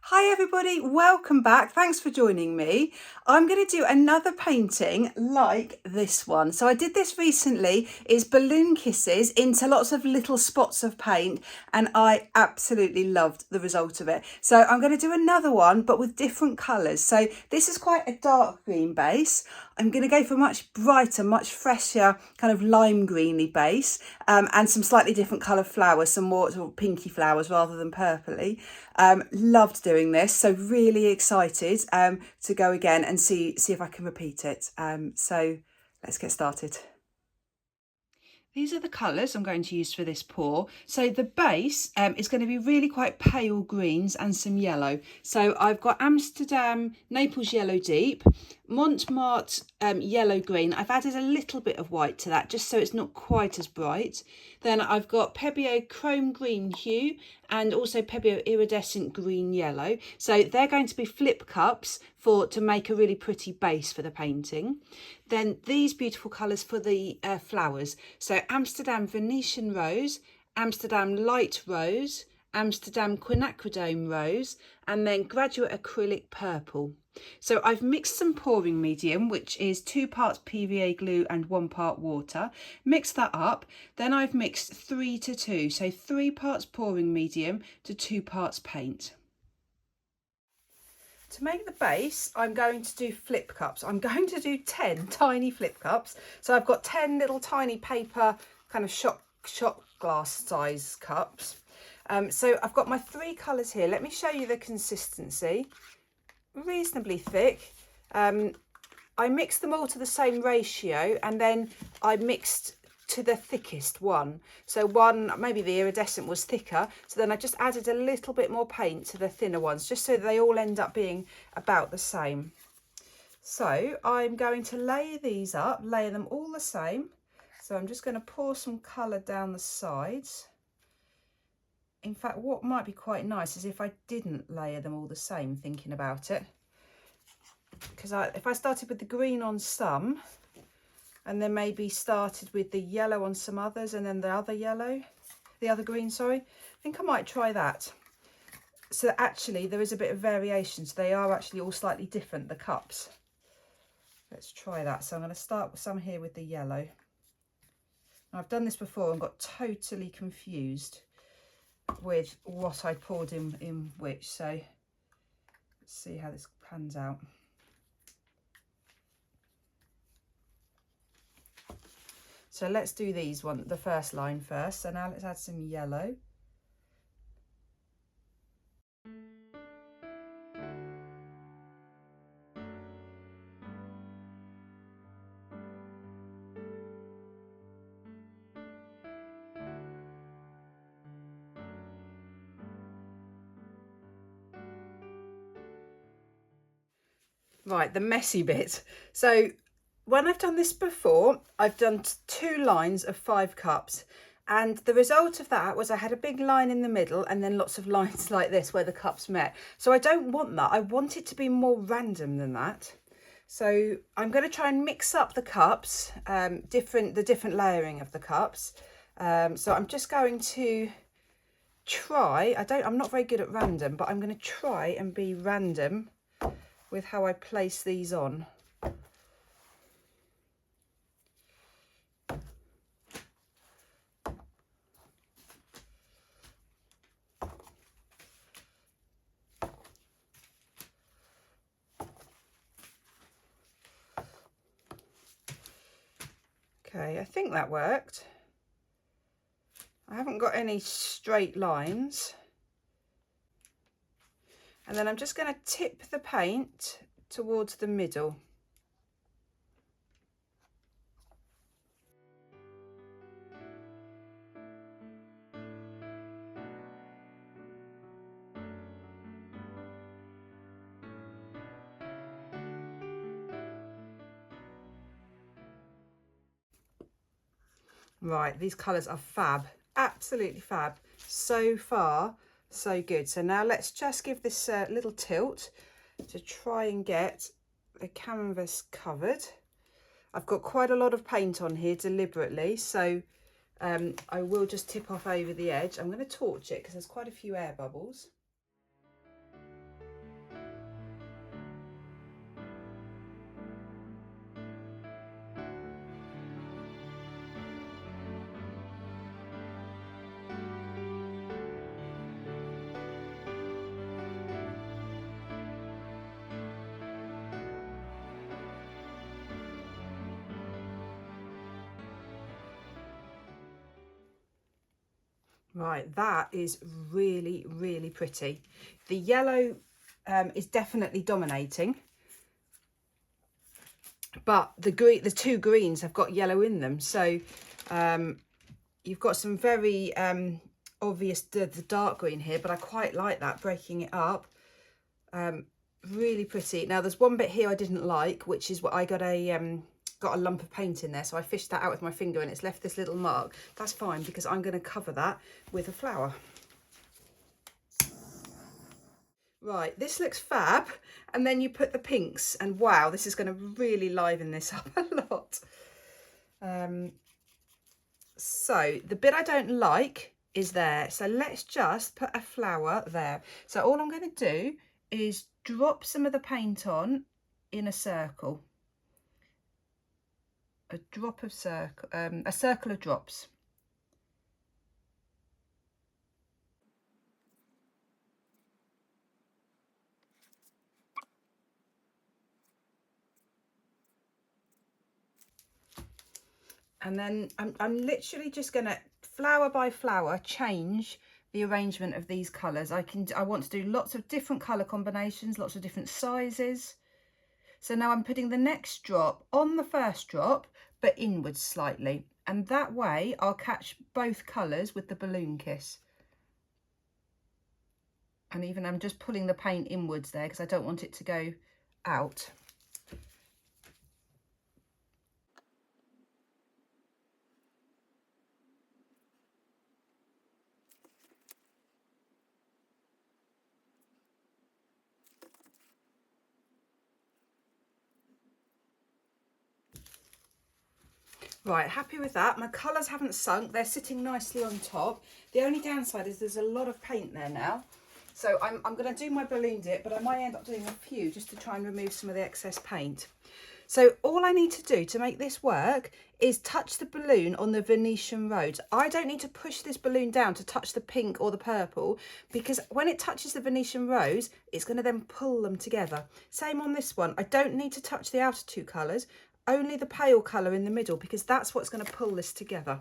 Hi everybody, welcome back. Thanks for joining me. I'm going to do another painting like this one. So I did this recently. It's balloon kisses into lots of little spots of paint and I absolutely loved the result of it. So I'm going to do another one but with different colours. So this is quite a dark green base. I'm going to go for a much brighter, much fresher kind of lime greeny base and some slightly different coloured flowers, some more sort of pinky flowers rather than purpley. Loved doing this, so really excited to go again and see if I can repeat it. So let's get started. These are the colours I'm going to use for this pour. So the base is going to be really quite pale greens and some yellow. So I've got Amsterdam Naples Yellow Deep, Montmartre Yellow Green. I've added a little bit of white to that just so it's not quite as bright. Then I've got Pebeo Chrome Green Hue and also Pebeo Iridescent Green Yellow. So they're going to be flip cups to make a really pretty base for the painting. Then these beautiful colours for the flowers. So Amsterdam Venetian Rose, Amsterdam Light Rose, Amsterdam Quinacridone Rose, and then Graduate Acrylic Purple. So I've mixed some pouring medium, which is 2 parts PVA glue and 1 part water. Mix that up. Then I've mixed 3 to 2, so 3 parts pouring medium to 2 parts paint. To make the base, I'm going to do flip cups. I'm going to do 10 tiny flip cups. So I've got 10 little tiny paper kind of shot glass size cups. So I've got my 3 colours here. Let me show you the consistency. Reasonably thick. I mixed them all to the same ratio and then I mixed to the thickest one. So one, maybe the iridescent was thicker, so then I just added a little bit more paint to the thinner ones just so they all end up being about the same. So I'm going to lay these up, lay them all the same. So I'm just going to pour some colour down the sides. In fact, what might be quite nice is if I didn't layer them all the same, thinking about it, because if I started with the green on some and then maybe started with the yellow on some others and then the other green, sorry, I think I might try that. So actually there is a bit of variation, so they are actually all slightly different, the cups. Let's try that. So I'm going to start with some here with the yellow. I've done this before and got totally confused with what I poured in which, so let's see how this pans out. So let's do the first line first. So now let's add some yellow. Right, the messy bit. So when I've done this before, I've done 2 lines of 5 cups. And the result of that was I had a big line in the middle and then lots of lines like this where the cups met. So I don't want that. I want it to be more random than that. So I'm going to try and mix up the cups, the different layering of the cups. So I'm just going to try, I'm not very good at random, but I'm going to try and be random with how I place these on. Okay, I think that worked. I haven't got any straight lines. And then I'm just going to tip the paint towards the middle. Right, these colours are fab, absolutely fab. So far, so good. So now let's just give this a little tilt to try and get the canvas covered. I've got quite a lot of paint on here deliberately, so I will just tip off over the edge. I'm going to torch it because there's quite a few air bubbles. Right, that is really, really pretty. The yellow is definitely dominating, but the two greens have got yellow in them. So you've got some very obvious the dark green here, but I quite like that, breaking it up. Really pretty. Now there's one bit here I didn't like, which is what I got a lump of paint in there, so I fished that out with my finger and it's left this little mark. That's fine because I'm going to cover that with a flower. Right, this looks fab, and then you put the pinks, and wow, this is going to really liven this up a lot. So the bit I don't like is there, so let's just put a flower there. So all I'm going to do is drop some of the paint on in a circle. A circle of drops. And then I'm literally just going to, flower by flower, change the arrangement of these colours. I want to do lots of different colour combinations, lots of different sizes. So now I'm putting the next drop on the first drop, but inwards slightly. And that way I'll catch both colours with the balloon kiss. And even I'm just pulling the paint inwards there because I don't want it to go out. Right, happy with that. My colours haven't sunk, they're sitting nicely on top. The only downside is there's a lot of paint there now. So I'm going to do my balloon dip, but I might end up doing a few just to try and remove some of the excess paint. So all I need to do to make this work is touch the balloon on the Venetian rose. I don't need to push this balloon down to touch the pink or the purple, because when it touches the Venetian rose, it's going to then pull them together. Same on this one. I don't need to touch the outer two colours, only the pale colour in the middle, because that's what's going to pull this together.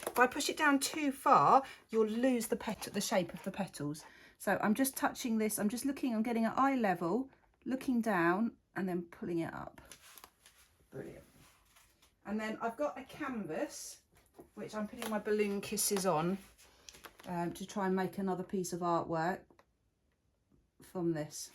If I push it down too far, you'll lose the shape of the petals. So I'm just touching this, I'm just looking, I'm getting at eye level, looking down and then pulling it up. Brilliant. And then I've got a canvas, which I'm putting my balloon kisses on to try and make another piece of artwork from this.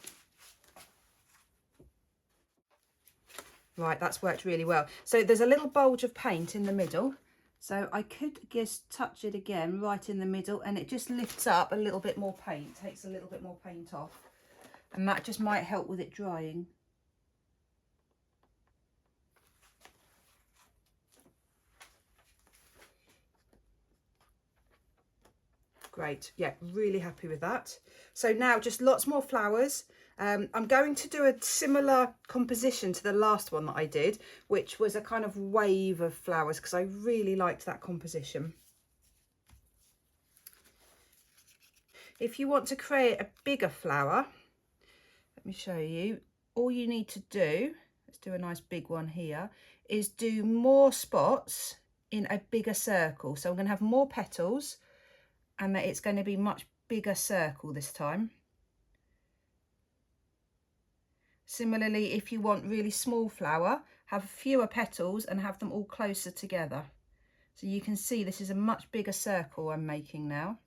Right, that's worked really well. So there's a little bulge of paint in the middle. So I could just touch it again right in the middle, and it just lifts up a little bit more paint, takes a little bit more paint off. And that just might help with it drying. Great, yeah, really happy with that. So now just lots more flowers. I'm going to do a similar composition to the last one that I did, which was a kind of wave of flowers, because I really liked that composition. If you want to create a bigger flower, let me show you. All you need to do, let's do a nice big one here, is do more spots in a bigger circle. So I'm going to have more petals, and that it's going to be much bigger circle this time. Similarly, if you want really small flower, have fewer petals and have them all closer together. So you can see this is a much bigger circle I'm making now.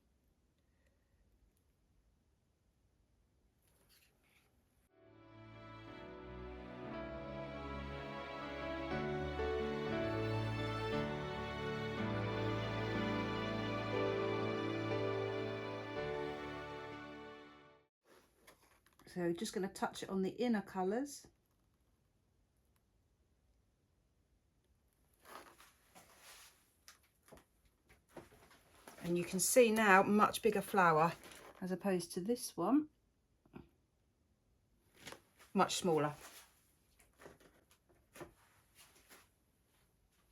So just going to touch it on the inner colours. And you can see now much bigger flower as opposed to this one. Much smaller.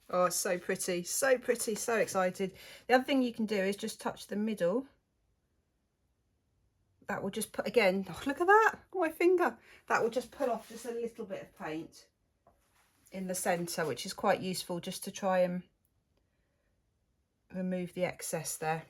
Oh, it's so pretty, so pretty, so excited. The other thing you can do is just touch the middle. That will just put, again, oh, look at that, my finger. That will just pull off just a little bit of paint in the centre, which is quite useful just to try and remove the excess there.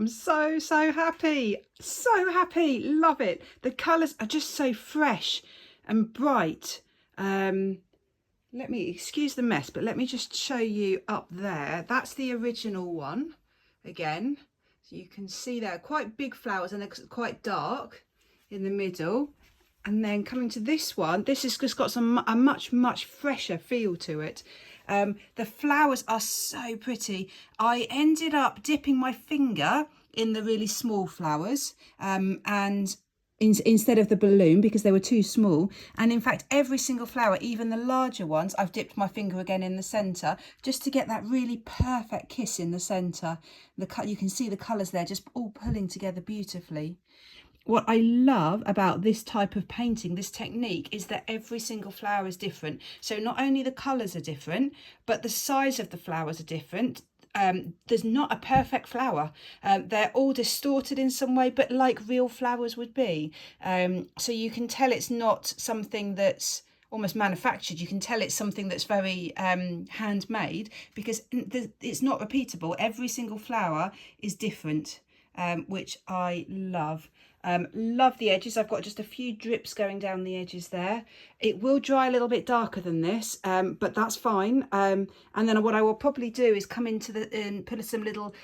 I'm so, so happy. So happy. Love it. The colours are just so fresh and bright. Let me, excuse the mess, but let me just show you up there. That's the original one again. So you can see there quite big flowers and they're quite dark in the middle. And then coming to this one, this has just got a much fresher feel to it. The flowers are so pretty. I ended up dipping my finger in the really small flowers and instead of the balloon, because they were too small. And in fact, every single flower, even the larger ones, I've dipped my finger again in the centre just to get that really perfect kiss in the centre. You can see the colours there just all pulling together beautifully. What I love about this type of painting, this technique, is that every single flower is different. So not only the colours are different, but the size of the flowers are different. There's not a perfect flower. They're all distorted in some way, but like real flowers would be. So you can tell it's not something that's almost manufactured. You can tell it's something that's very handmade, because it's not repeatable. Every single flower is different, which I love. Love the edges. I've got just a few drips going down the edges there. It will dry a little bit darker than this, but that's fine. And then what I will probably do is come into and put some little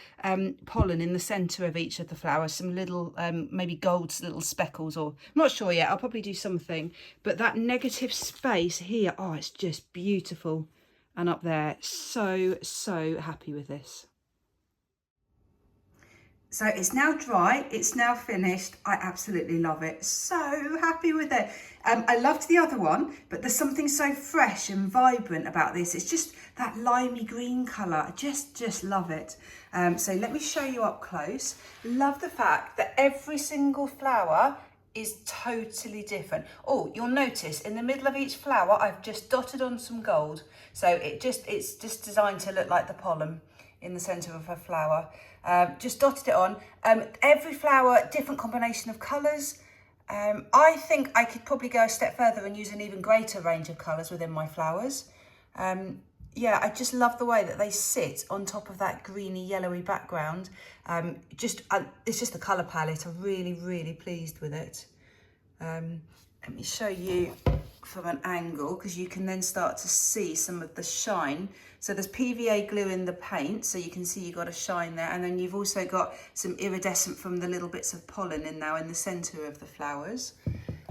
pollen in the centre of each of the flowers, some little maybe gold little speckles, or I'm not sure yet. I'll probably do something. But that negative space here, oh, it's just beautiful. And up there, so happy with this. So it's now dry, it's now finished. I absolutely love it. So happy with it. I loved the other one, but there's something so fresh and vibrant about this. It's just that limey green colour. I just love it. So let me show you up close. Love the fact that every single flower is totally different. Oh, you'll notice in the middle of each flower, I've just dotted on some gold. So it's just designed to look like the pollen in the centre of a flower. Just dotted it on. Every flower, different combination of colours. I think I could probably go a step further and use an even greater range of colours within my flowers. Yeah, I just love the way that they sit on top of that greeny, yellowy background. It's just the colour palette. I'm really pleased with it. Let me show you from an angle, because you can then start to see some of the shine. So there's PVA glue in the paint, so you can see you've got a shine there, and then you've also got some iridescent from the little bits of pollen in now in the centre of the flowers.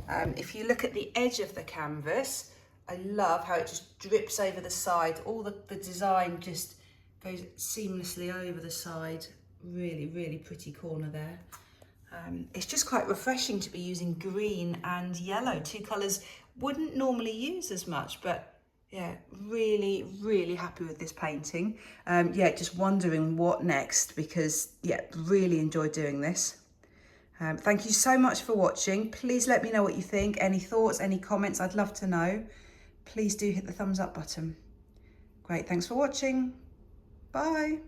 If you look at the edge of the canvas, I love how it just drips over the side. All the design just goes seamlessly over the side. Really pretty corner there. It's just quite refreshing to be using green and yellow, two colours wouldn't normally use as much, but yeah, really happy with this painting. Yeah, just wondering what next, because yeah, really enjoyed doing this. Thank you so much for watching. Please let me know what you think. Any thoughts, any comments, I'd love to know. Please do hit the thumbs up button. Great, thanks for watching. Bye.